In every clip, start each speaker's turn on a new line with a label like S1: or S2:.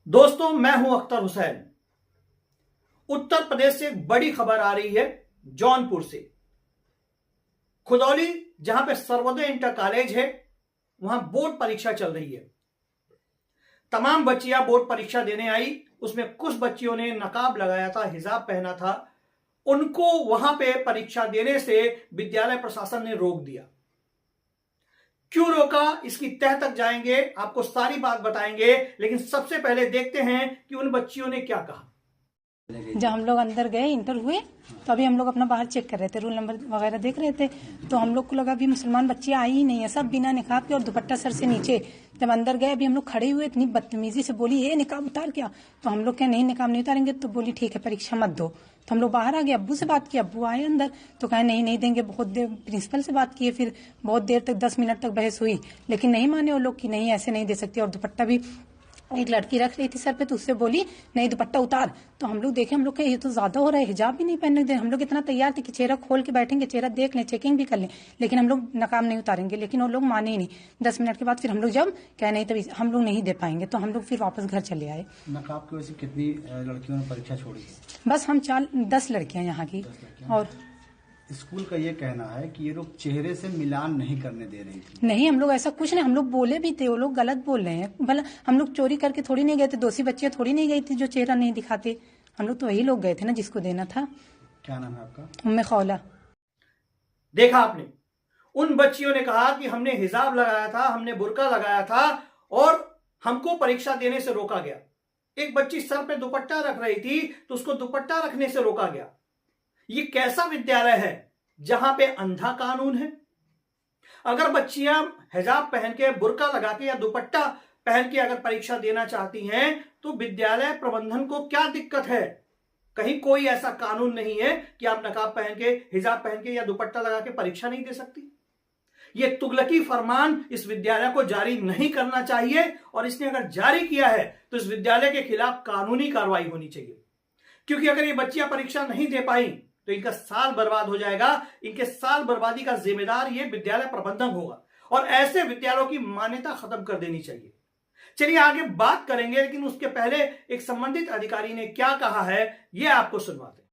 S1: दोस्तों, मैं हूं अख्तर हुसैन। उत्तर प्रदेश से एक बड़ी खबर आ रही है जौनपुर से। खुदौली, जहां पे सर्वोदय इंटर कॉलेज है, वहां बोर्ड परीक्षा चल रही है। तमाम बच्चियां बोर्ड परीक्षा देने आई। उसमें कुछ बच्चियों ने नकाब लगाया था, हिजाब पहना था। उनको वहां पे परीक्षा देने से विद्यालय प्रशासन ने रोक दिया। क्यों रोका, इसकी तह तक जाएंगे, आपको सारी बात बताएंगे। लेकिन सबसे पहले देखते हैं कि उन बच्चियों ने क्या कहा।
S2: जब हम लोग अंदर गए इंटर हुए तो अभी हम लोग अपना बाहर चेक कर रहे थे, रोल नंबर वगैरह देख रहे थे। तो हम लोग को लगा कि मुसलमान बच्चियां आई ही नहीं है, सब बिना निकाब के और दुपट्टा सर से नीचे। जब अंदर गए अभी हम लोग खड़े हुए, इतनी बदतमीजी से बोली ये निकाब उतार क्या। तो हम लोग क्या नहीं, निकाब नहीं उतारेंगे। तो बोली ठीक है परीक्षा मत दो। तो हम लोग बाहर आ गए, अब्बू से बात की, अब्बू आए अंदर तो कहे नहीं देंगे। बहुत देर प्रिंसिपल से बात किए, फिर बहुत देर तक 10 मिनट तक बहस हुई, लेकिन नहीं माने वो लोग कि नहीं ऐसे नहीं दे सकती। और दुपट्टा भी एक लड़की रख रही थी सर पे, तो उससे बोली नहीं दुपट्टा उतार। तो हम लोग देखे, हम लोग ये तो ज्यादा हो रहा है, हिजाब भी नहीं पहनने दे। हम लोग इतना तैयार थे कि चेहरा खोल के बैठेंगे, चेहरा देख लें, चेकिंग भी कर लें, लेकिन हम लोग नकाब नहीं उतारेंगे। लेकिन वो लोग माने ही नहीं। 10 मिनट के बाद फिर हम लोग जब कह नहीं तभी हम लोग नहीं दे पाएंगे, तो हम लोग फिर वापस घर चले आए।
S3: नकाब की वजह से कितनी लड़कियों ने परीक्षा छोड़ी?
S2: बस हम 10 लड़कियां यहाँ की। और
S3: स्कूल का ये कहना है कि ये लोग चेहरे से मिलान नहीं करने दे रही थी।
S2: नहीं, हम लोग ऐसा कुछ नहीं, हम लोग बोले भी थे, वो लोग गलत बोल रहे हैं। भला हम लोग चोरी करके थोड़ी नहीं गए थे, दोषी बच्चियां थोड़ी नहीं गई थी जो चेहरा नहीं दिखाते। हम लोग तो वही लोग गए थे ना जिसको देना था।
S3: क्या नाम है आपका?
S2: उम्मे खौला।
S1: देखा आपने, उन बच्चियों ने कहा कि हमने हिजाब लगाया था, हमने बुर्का लगाया था और हमको परीक्षा देने से रोका गया। एक बच्ची सर पे दुपट्टा रख रही थी तो उसको दुपट्टा रखने से रोका गया। ये कैसा विद्यालय है जहां पे अंधा कानून है? अगर बच्चियां हिजाब पहन के, बुर्का लगा के या दुपट्टा पहन के अगर परीक्षा देना चाहती हैं तो विद्यालय प्रबंधन को क्या दिक्कत है? कहीं कोई ऐसा कानून नहीं है कि आप नकाब पहन के, हिजाब पहन के या दुपट्टा लगा के परीक्षा नहीं दे सकती। यह तुगलकी फरमान इस विद्यालय को जारी नहीं करना चाहिए, और इसने अगर जारी किया है तो इस विद्यालय के खिलाफ कानूनी कार्रवाई होनी चाहिए। क्योंकि अगर ये बच्चियां परीक्षा नहीं दे पाई तो इनका साल बर्बाद हो जाएगा। इनके साल बर्बादी का जिम्मेदार ये विद्यालय प्रबंधन होगा, और ऐसे विद्यालयों की मान्यता खत्म कर देनी चाहिए। चलिए आगे बात करेंगे, लेकिन उसके पहले एक संबंधित अधिकारी ने क्या कहा है ये आपको सुनवाते हैं।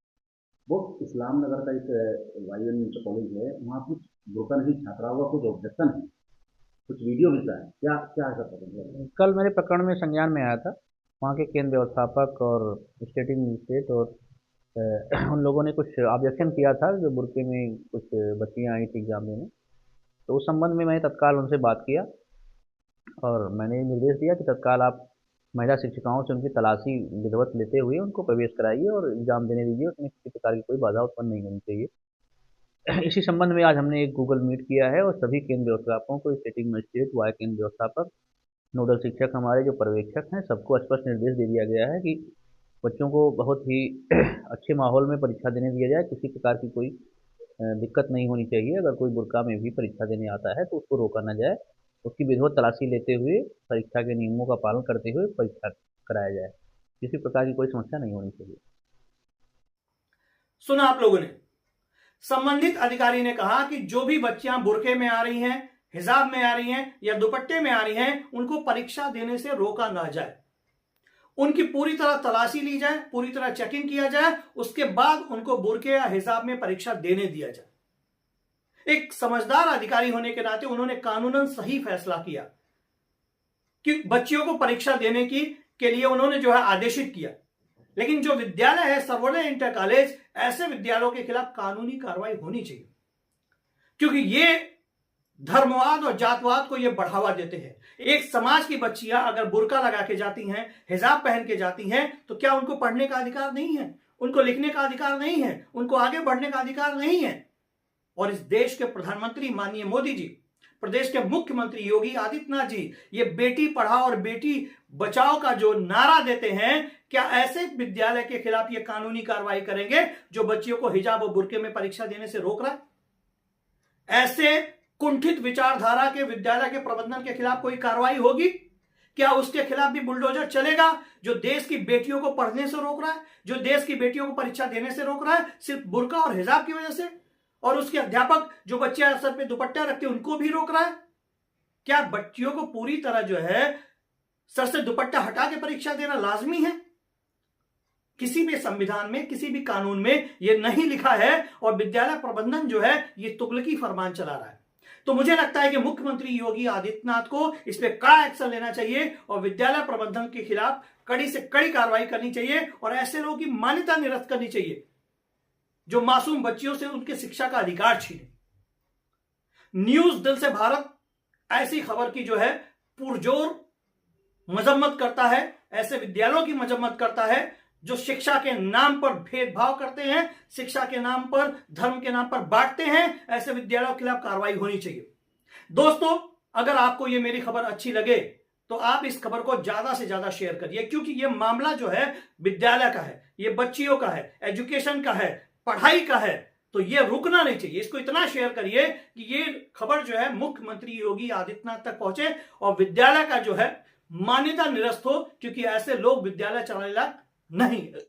S4: वो इस्लाम नगर का एक वायुन इंटर कॉलेज है, वहाँ कुछ बुरका नहीं छात्राओं का कुछ ऑब्जेक्शन है, कुछ वीडियो भी है, क्या क्या है सर?
S5: कल मेरे प्रकरण में संज्ञान में आया था। वहाँ के केंद्र व्यवस्थापक और स्टेटिंग मजिस्ट्रेट और उन लोगों ने कुछ ऑब्जेक्शन किया था जो बुरके में कुछ बच्चियाँ आई थी एग्जाम देने। तो उस संबंध में मैंने तत्काल उनसे बात किया और मैंने निर्देश दिया कि तत्काल आप महिला शिक्षिकाओं से उनकी तलाशी विधिवत लेते हुए उनको प्रवेश कराइए और एग्जाम देने दीजिए। उसमें किसी प्रकार की कोई बाधा उत्पन्न नहीं होनी चाहिए। इसी संबंध में आज हमने एक गूगल मीट किया है और सभी केंद्र व्यवस्थापकों को, स्टेटिंग मजिस्ट्रेट, वार्ड केंद्र व्यवस्थापक, नोडल शिक्षक, हमारे जो पर्यवेक्षक हैं, सबको स्पष्ट निर्देश दे दिया गया है कि बच्चों को बहुत ही अच्छे माहौल में परीक्षा देने दिया जाए। किसी प्रकार की कोई दिक्कत नहीं होनी चाहिए। अगर कोई बुर्का में भी परीक्षा देने आता है तो उसको रोका न जाए, उसकी विधिवत तलाशी लेते हुए परीक्षा के नियमों का पालन करते हुए परीक्षा कराया जाए। किसी प्रकार की कोई समस्या नहीं होनी चाहिए।
S1: सुना आप लोगों ने, संबंधित अधिकारी ने कहा कि जो भी बच्चियां बुरके में आ रही हैं, हिजाब में आ रही हैं या दुपट्टे में आ रही हैं, उनको परीक्षा देने से रोका ना जाए। उनकी पूरी तरह तलाशी ली जाए, पूरी तरह चेकिंग किया जाए, उसके बाद उनको बुरके या हिजाब में परीक्षा देने दिया जाए। एक समझदार अधिकारी होने के नाते उन्होंने कानूनन सही फैसला किया कि बच्चियों को परीक्षा देने के लिए उन्होंने जो है आदेशित किया। लेकिन जो विद्यालय है सर्वोदय इंटर कॉलेज, ऐसे विद्यालयों के खिलाफ कानूनी कार्रवाई होनी चाहिए, क्योंकि ये धर्मवाद और जातवाद को ये बढ़ावा देते हैं। एक समाज की बच्चियां अगर बुर्का लगा के जाती हैं, हिजाब पहन के जाती हैं, तो क्या उनको पढ़ने का अधिकार नहीं है? उनको लिखने का अधिकार नहीं है? उनको आगे बढ़ने का अधिकार नहीं है? और इस देश के प्रधानमंत्री माननीय मोदी जी, प्रदेश के मुख्यमंत्री योगी आदित्यनाथ जी, ये बेटी पढ़ाओ और बेटी बचाओ का जो नारा देते हैं, क्या ऐसे विद्यालय के खिलाफ ये कानूनी कार्रवाई करेंगे जो बच्चियों को हिजाब और बुर्के में परीक्षा देने से रोक रहा है? ऐसे कुंठित विचारधारा के विद्यालय के प्रबंधन के खिलाफ कोई कार्रवाई होगी? क्या उसके खिलाफ भी बुलडोजर चलेगा जो देश की बेटियों को पढ़ने से रोक रहा है, जो देश की बेटियों को परीक्षा देने से रोक रहा है सिर्फ बुर्का और हिजाब की वजह से? और उसके अध्यापक जो बच्चियां सर पे दुपट्टा रखते हैं उनको भी रोक रहा है? क्या बच्चियों को पूरी तरह जो है सर से दुपट्टा हटा के परीक्षा देना लाजमी है? किसी भी संविधान में, किसी भी कानून में यह नहीं लिखा है और विद्यालय प्रबंधन जो है ये तुगलकी फरमान चला रहा है। तो मुझे लगता है कि मुख्यमंत्री योगी आदित्यनाथ को इस पे कड़ा एक्शन लेना चाहिए और विद्यालय प्रबंधन के खिलाफ कड़ी से कड़ी कार्रवाई करनी चाहिए और ऐसे लोगों की मान्यता निरस्त करनी चाहिए जो मासूम बच्चियों से उनके शिक्षा का अधिकार छीने। न्यूज दिल से भारत ऐसी खबर की जो है पुरजोर मजम्मत करता है, ऐसे विद्यालयों की मजम्मत करता है जो शिक्षा के नाम पर भेदभाव करते हैं, शिक्षा के नाम पर, धर्म के नाम पर बांटते हैं। ऐसे विद्यालयों के खिलाफ कार्रवाई होनी चाहिए। दोस्तों, अगर आपको ये मेरी खबर अच्छी लगे तो आप इस खबर को ज्यादा से ज्यादा शेयर करिए, क्योंकि ये मामला जो है विद्यालय का है, ये बच्चियों का है, एजुकेशन का है, पढ़ाई का है, तो ये रुकना नहीं चाहिए। इसको इतना शेयर करिए कि ये खबर जो है मुख्यमंत्री योगी आदित्यनाथ तक पहुंचे और विद्यालय का जो है मान्यता निरस्त हो, क्योंकि ऐसे लोग विद्यालय चलाने लायक नहीं है।